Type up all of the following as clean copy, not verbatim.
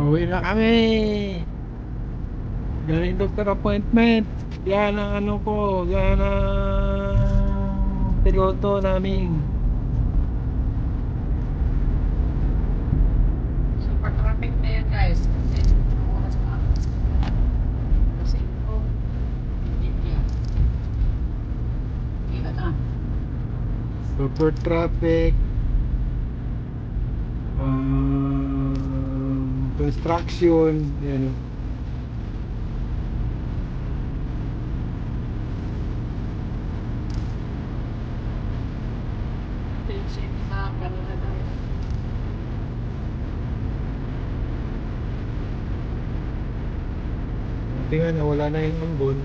Uwi na kami. Galing doctor appointment. Yan ang ano ko. Yan ang piloto namin. Super traffic na yan guys. Kasi ang oras pa. Kasi India. Kaya na. Super traffic. Construction. Yan. Ito yung same na kanina tayo. Tingnan na wala na yung ambon.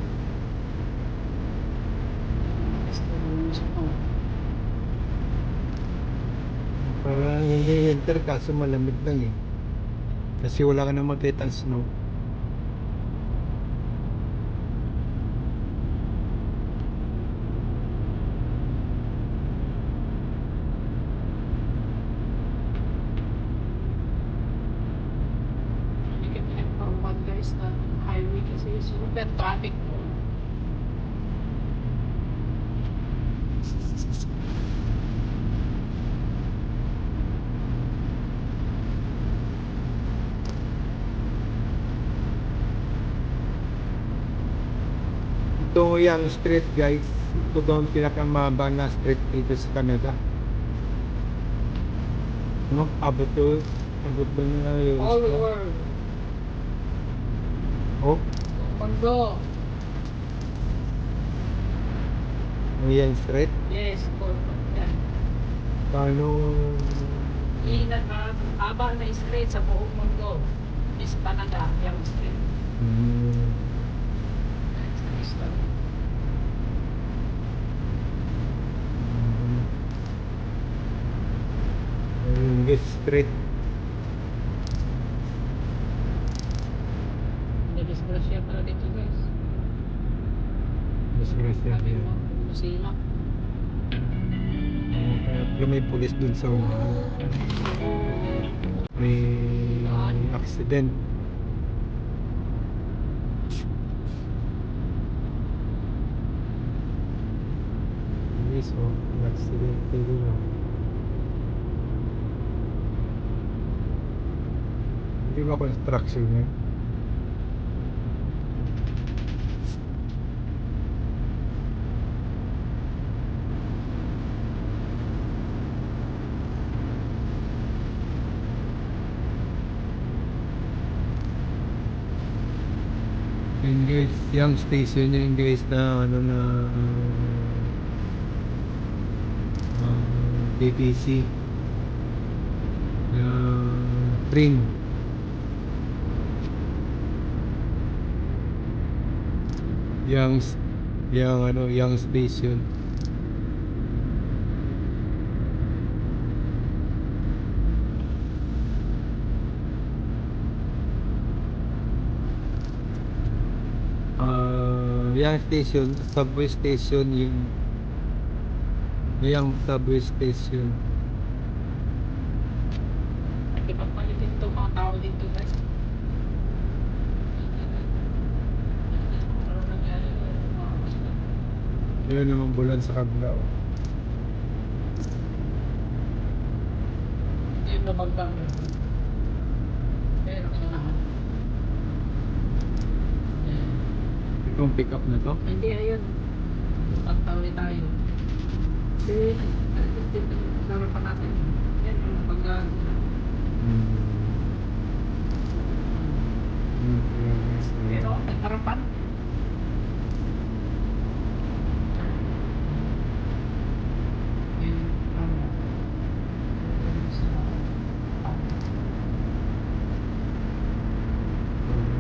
Gusto mo gusto. Parang hindi winter kaso malamig lang eh. Kasi wala ka na makita snow. Hindi ka pinag-forward guys na highway kasi super traffic po. Ito yung street guys. Ito daw ang pinakamahaba na street dito sa Canada. No? Abot ba na yun? All world. Oh, Mundo. ayan street. Yes, all world. Yan. Paano? Haba na street sa buong mundo is Canada, yung street. Hmm. Is Yung street. Disgrasya pala dito guys. Mas grasya Sabi yan. mo, musila. Kaya may pulis dun sa ulo. May accident. Yes, oh, accident din oh. Hindi ba construction yan? Yun guys, yung station yun guys na ano na DPC na train. Yung station. Yung station, subway station yung subway station. Nakipagpalitin itong mga tao dito guys. Ano nangyari? Yun naman bulan sa kabila oh. Hindi yung lumagdang yun. Pero kailangan. Itong pick up na to. Hindi ayun. Pagtawid tayo. Hindi. Laro pa natin. Yan yung pagdaan. Pero nagkarapan. Yung ano.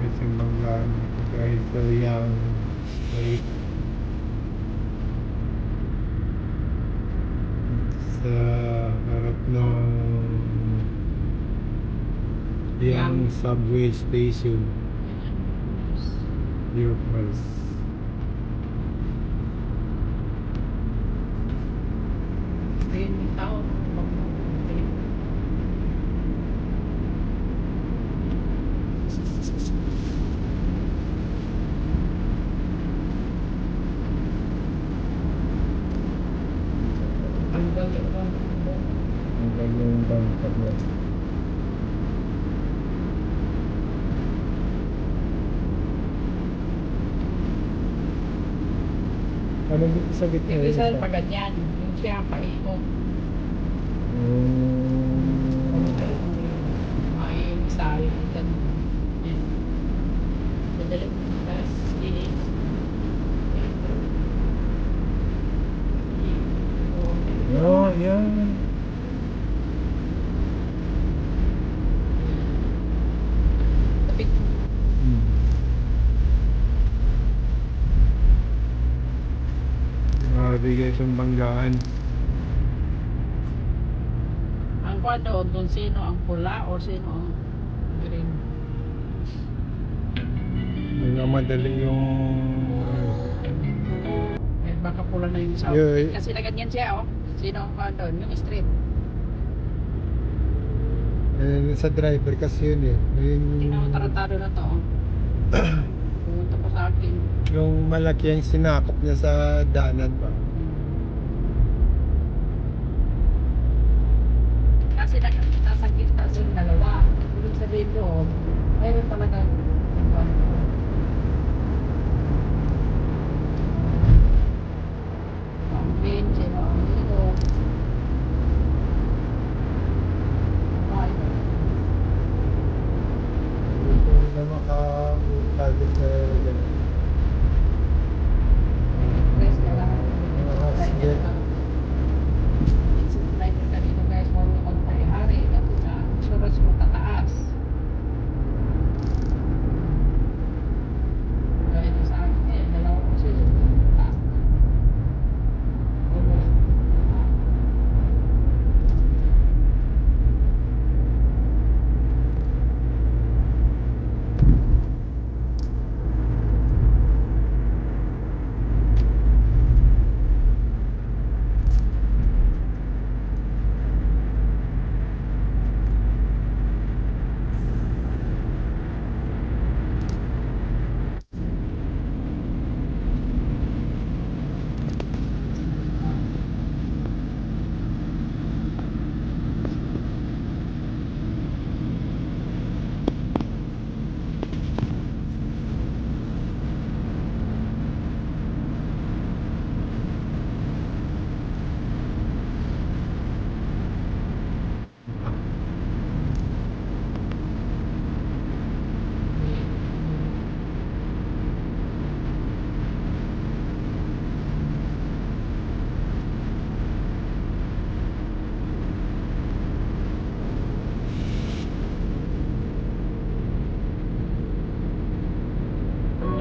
Isang banggaan guys sa yung street sa harap ng yung subway station. Your Pulse. Ayun yung tao. Tanggal yung bang. Hanggang yung bangkad niya. Anong sa gitna Yung yun? isa pa ganyan. Yung siya paikot. Mm. Ay, isa yung ganun. Yan. Madali. Tapos, linis. Oh, yan. Tapit. Hmm. Grabe guys ang banggaan. Ang kwado, doon sino ang pula o sino ang green. Mga madali yung Eh, baka pula na yung south. Yeah, Kasi na ganyan siya, oh. Sino ang kwado, yung street. sa driver kasi yun eh. Sino tarantado na to, oh. Pumunta pa sa akin. Yung malaki ang sinakop niya sa daanan pa. Kasi nakasakit na yung dalawa. Ibig sabihin doon, mayroon talaga ang main, sino ang dito. Ito na makakagit na dyan. Press ka lang. Mga accident.